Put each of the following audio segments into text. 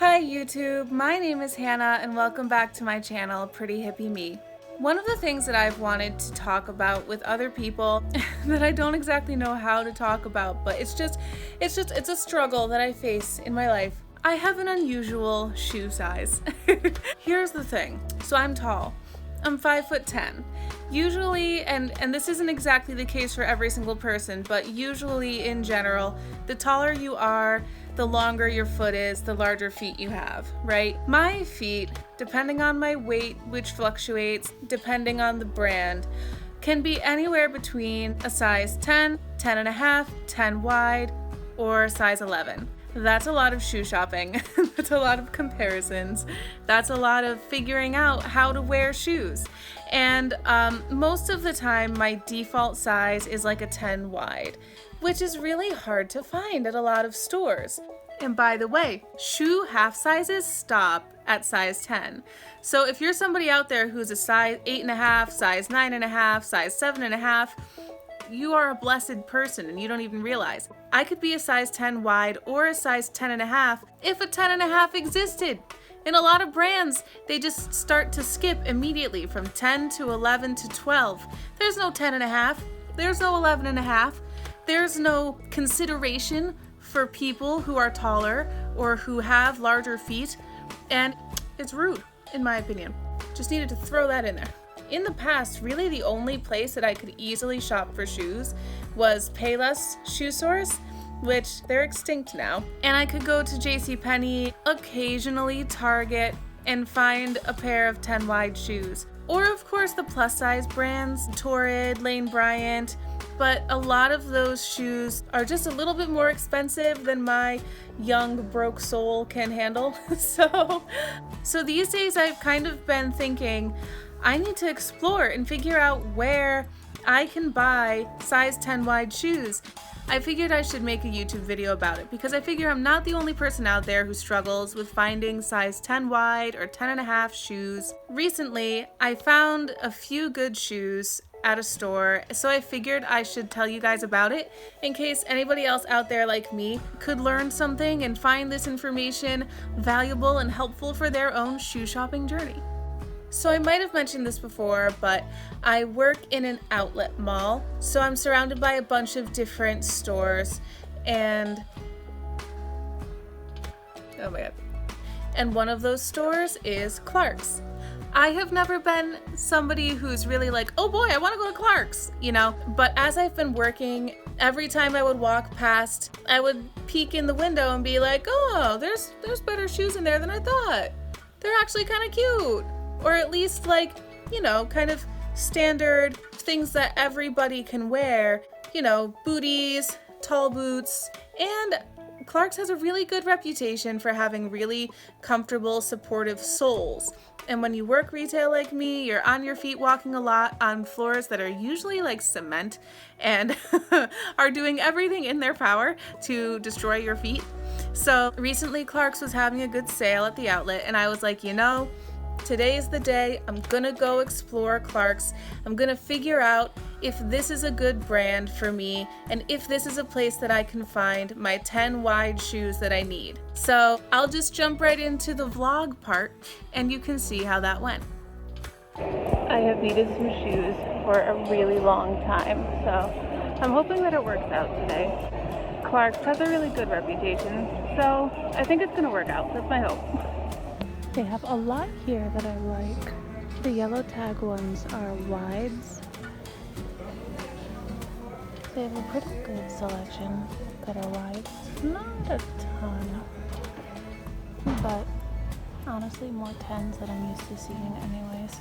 Hi YouTube, my name is Hannah and welcome back to my channel, Pretty Hippie Me. One of the things that I've wanted to talk about with other people that I don't exactly know how to talk about, but it's a struggle that I face in my life. I have an unusual shoe size. Here's the thing, so I'm tall. I'm 5'10". Usually, and this isn't exactly the case for every single person, but usually in general, the taller you are, the longer your foot is, the larger feet you have, right? My feet, depending on my weight, which fluctuates depending on the brand, can be anywhere between a size 10, 10 and a half, 10 wide, or size 11. That's a lot of shoe shopping. That's a lot of comparisons. That's a lot of figuring out how to wear shoes. And most of the time, my default size is like a 10 wide, which is really hard to find at a lot of stores. And by the way, shoe half sizes stop at size 10. So if you're somebody out there who's a size 8.5, size 9.5, size 7.5, you are a blessed person and you don't even realize. I could be a size 10 wide or a size 10.5 if a 10.5 existed. In a lot of brands, they just start to skip immediately from 10 to 11 to 12. There's no 10.5. There's no 11.5. There's no consideration for people who are taller or who have larger feet, and it's rude, in my opinion. Just needed to throw that in there. In the past, really the only place that I could easily shop for shoes was Payless Shoe Source, which they're extinct now. And I could go to JCPenney, occasionally Target, and find a pair of 10 wide shoes. Or of course the plus size brands, Torrid, Lane Bryant, but a lot of those shoes are just a little bit more expensive than my young broke soul can handle. So these days I've kind of been thinking, I need to explore and figure out where I can buy size 10 wide shoes. I figured I should make a YouTube video about it because I figure I'm not the only person out there who struggles with finding size 10 wide or 10.5 shoes. Recently, I found a few good shoes at a store, so I figured I should tell you guys about it in case anybody else out there like me could learn something and find this information valuable and helpful for their own shoe shopping journey. So I might have mentioned this before, but I work in an outlet mall, so I'm surrounded by a bunch of different stores, and oh my god. And one of those stores is Clark's. I have never been somebody who's really like, oh boy, I want to go to Clark's, you know, but as I've been working, every time I would walk past, I would peek in the window and be like, oh, there's better shoes in there than I thought. They're actually kind of cute. Or at least like, you know, kind of standard things that everybody can wear, you know, booties, tall boots, and Clark's has a really good reputation for having really comfortable, supportive soles. And when you work retail like me, you're on your feet walking a lot on floors that are usually like cement and are doing everything in their power to destroy your feet. So recently Clark's was having a good sale at the outlet and I was like, you know, today's the day. I'm gonna go explore Clark's. I'm gonna figure out if this is a good brand for me and if this is a place that I can find my 10 wide shoes that I need. So I'll just jump right into the vlog part and you can see how that went. I have needed some shoes for a really long time, so I'm hoping that it works out today. Clark's has a really good reputation, so I think it's gonna work out. That's my hope. They have a lot here that I like. The yellow tag ones are wides. They have a pretty good selection that are wides. Not a ton, but honestly more 10s than I'm used to seeing anyways.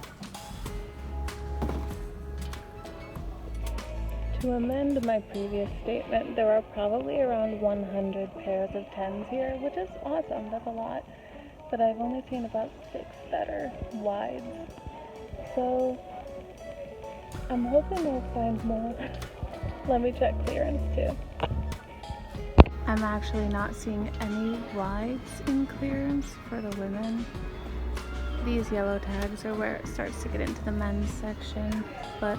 To amend my previous statement, there are probably around 100 pairs of 10s here, which is awesome. That's a lot. But I've only seen about 6 that are wides. So I'm hoping I'll find more. Let me check clearance too. I'm actually not seeing any wides in clearance for the women. These yellow tags are where it starts to get into the men's section, but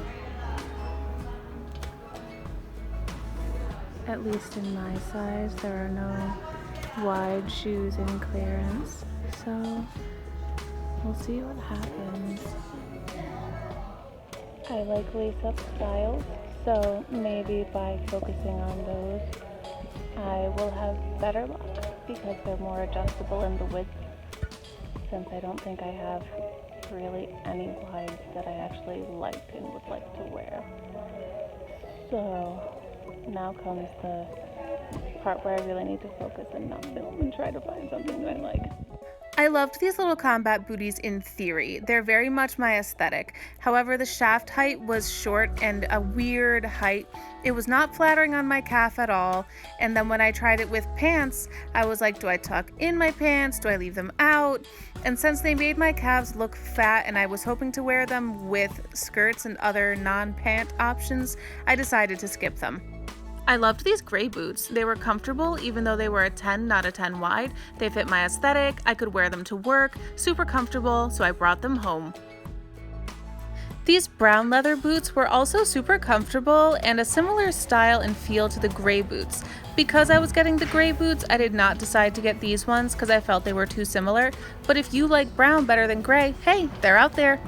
at least in my size, there are no wide shoes in clearance, so we'll see what happens. I like lace-up styles, so maybe by focusing on those, I will have better luck because they're more adjustable in the width, since I don't think I have really any wides that I actually like and would like to wear. So now comes the part where I really need to focus and not film and try to find something that I like. I loved these little combat booties in theory. They're very much my aesthetic. However, the shaft height was short and a weird height. It was not flattering on my calf at all. And then when I tried it with pants, I was like, do I tuck in my pants? Do I leave them out? And since they made my calves look fat and I was hoping to wear them with skirts and other non-pant options, I decided to skip them. I loved these gray boots. They were comfortable even though they were a 10, not a 10 wide. They fit my aesthetic, I could wear them to work, super comfortable, so I brought them home. These brown leather boots were also super comfortable and a similar style and feel to the gray boots. Because I was getting the gray boots, I did not decide to get these ones because I felt they were too similar. But if you like brown better than gray, hey, they're out there.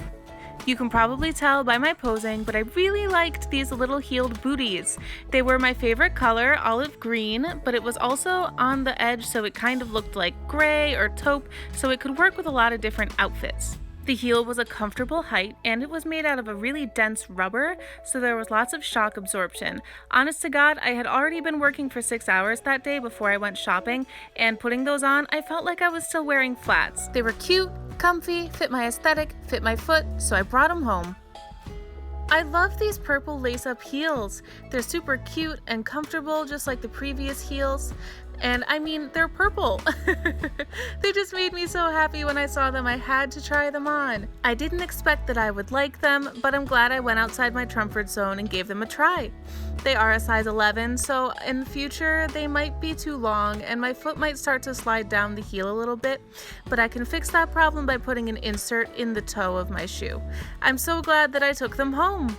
You can probably tell by my posing, but I really liked these little heeled booties. They were my favorite color, olive green, but it was also on the edge so it kind of looked like gray or taupe, so it could work with a lot of different outfits. The heel was a comfortable height and it was made out of a really dense rubber, so there was lots of shock absorption. Honest to God, I had already been working for 6 hours that day before I went shopping, and putting those on, I felt like I was still wearing flats. They were cute, comfy, fit my aesthetic, fit my foot, so I brought them home. I love these purple lace-up heels. They're super cute and comfortable, just like the previous heels. And I mean, they're purple. They just made me so happy when I saw them. I had to try them on. I didn't expect that I would like them, but I'm glad I went outside my comfort zone and gave them a try. They are a size 11, so in the future they might be too long and my foot might start to slide down the heel a little bit, but I can fix that problem by putting an insert in the toe of my shoe. I'm so glad that I took them home.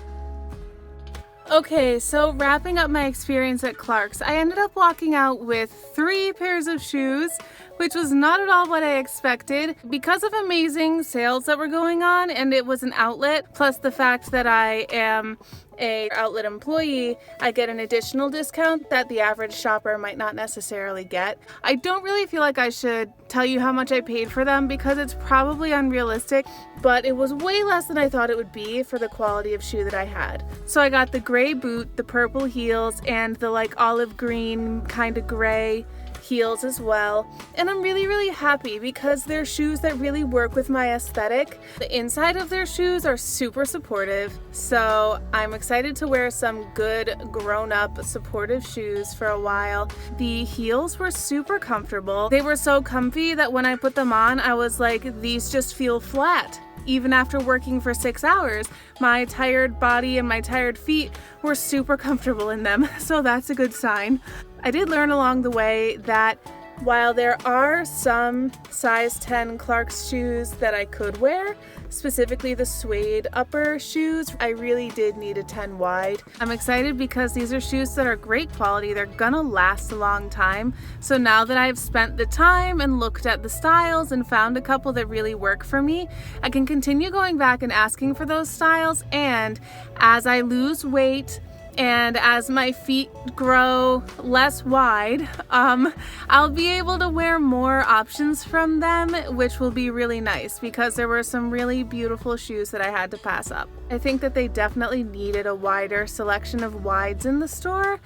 Okay, so wrapping up my experience at Clark's, I ended up walking out with 3 pairs of shoes, which was not at all what I expected. Because of amazing sales that were going on, and it was an outlet, plus the fact that I am an outlet employee, I get an additional discount that the average shopper might not necessarily get. I don't really feel like I should tell you how much I paid for them because it's probably unrealistic, but it was way less than I thought it would be for the quality of shoe that I had. So I got the gray boot, the purple heels, and the like olive green kind of gray heels as well, and I'm really happy because they're shoes that really work with my aesthetic. The inside of their shoes are super supportive, so I'm excited to wear some good grown-up supportive shoes for a while. The heels were super comfortable. They were so comfy that when I put them on, I was like, these just feel flat. Even after working for 6 hours, my tired body and my tired feet were super comfortable in them, so that's a good sign. I did learn along the way that while there are some size 10 Clark's shoes that I could wear, specifically the suede upper shoes, I really did need a 10 wide. I'm excited because these are shoes that are great quality. They're gonna last a long time. So now that I've spent the time and looked at the styles and found a couple that really work for me, I can continue going back and asking for those styles, and as I lose weight and as my feet grow less wide, I'll be able to wear more options from them, which will be really nice because there were some really beautiful shoes that I had to pass up. I think that they definitely needed a wider selection of wides in the store.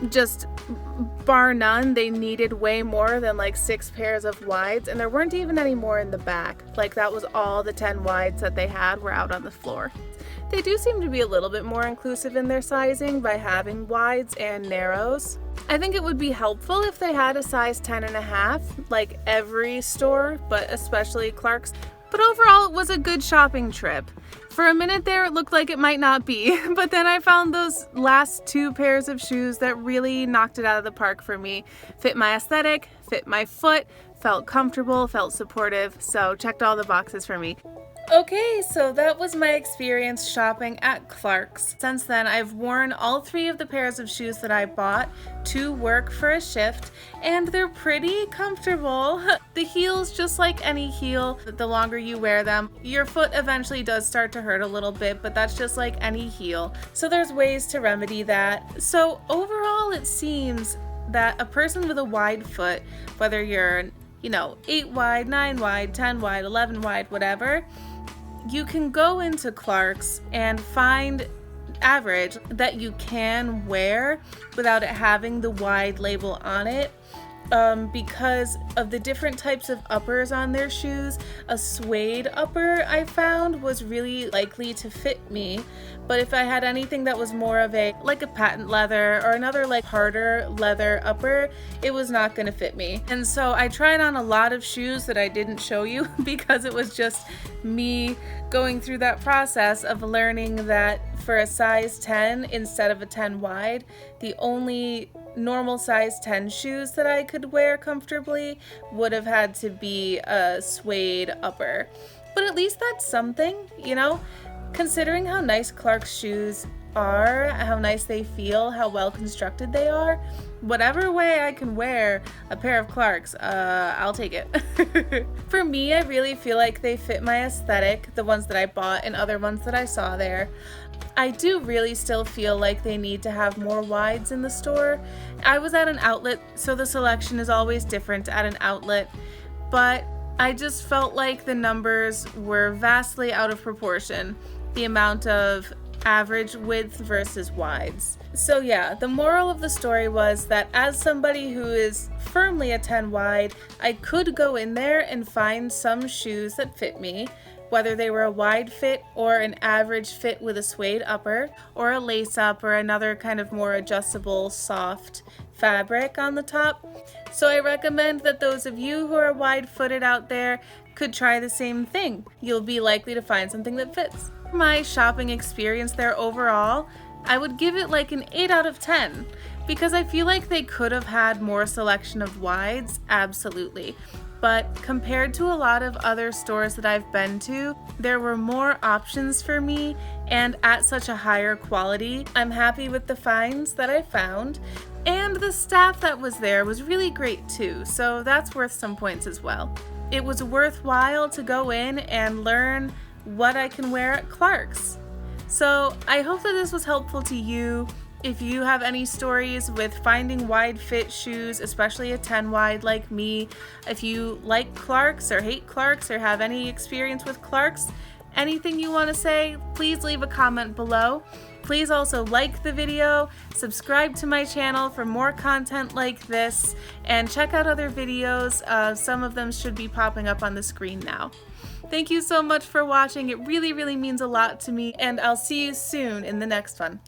Just bar none, they needed way more than like 6 pairs of wides, and there weren't even any more in the back. Like that was all the 10 wides that they had were out on the floor. They do seem to be a little bit more inclusive in their sizing by having wides and narrows. I think it would be helpful if they had a size 10.5, like every store, but especially Clark's. But overall, it was a good shopping trip. For a minute there, it looked like it might not be, but then I found those last 2 pairs of shoes that really knocked it out of the park for me. Fit my aesthetic, fit my foot, felt comfortable, felt supportive, so checked all the boxes for me. Okay, so that was my experience shopping at Clark's. Since then, I've worn all 3 of the pairs of shoes that I bought to work for a shift, and they're pretty comfortable. The heels, just like any heel, the longer you wear them, your foot eventually does start to hurt a little bit, but that's just like any heel. So there's ways to remedy that. So overall, it seems that a person with a wide foot, whether you're 8 wide, 9 wide, 10 wide, 11 wide, whatever, you can go into Clark's and find average that you can wear without it having the wide label on it. Because of the different types of uppers on their shoes, a suede upper I found was really likely to fit me, but if I had anything that was more of a patent leather or another harder leather upper, it was not going to fit me. And so I tried on a lot of shoes that I didn't show you because it was just me going through that process of learning that for a size 10 instead of a 10 wide, the only normal size 10 shoes that I could wear comfortably would have had to be a suede upper. But at least that's something, considering how nice Clark's shoes are, how nice they feel, how well constructed they are. Whatever way I can wear a pair of Clark's, I'll take it. For me, I really feel like they fit my aesthetic, the ones that I bought and other ones that I saw there. I do really still feel like they need to have more wides in the store. I was at an outlet, so the selection is always different at an outlet, but I just felt like the numbers were vastly out of proportion, the amount of average width versus wides. So yeah, the moral of the story was that as somebody who is firmly a 10 wide, I could go in there and find some shoes that fit me, whether they were a wide fit or an average fit with a suede upper or a lace up or another kind of more adjustable soft fabric on the top. So I recommend that those of you who are wide-footed out there could try the same thing. You'll be likely to find something that fits. My shopping experience there overall, I would give it an 8 out of 10 because I feel like they could have had more selection of wides, absolutely. But compared to a lot of other stores that I've been to, there were more options for me and at such a higher quality. I'm happy with the finds that I found, and the staff that was there was really great too, so that's worth some points as well. It was worthwhile to go in and learn what I can wear at Clark's. So I hope that this was helpful to you. If you have any stories with finding wide fit shoes, especially a 10 wide like me, if you like Clark's or hate Clark's or have any experience with Clark's, anything you want to say, please leave a comment below. Please also like the video, subscribe to my channel for more content like this, and check out other videos. Some of them should be popping up on the screen now. Thank you so much for watching. It really, really means a lot to me, and I'll see you soon in the next one.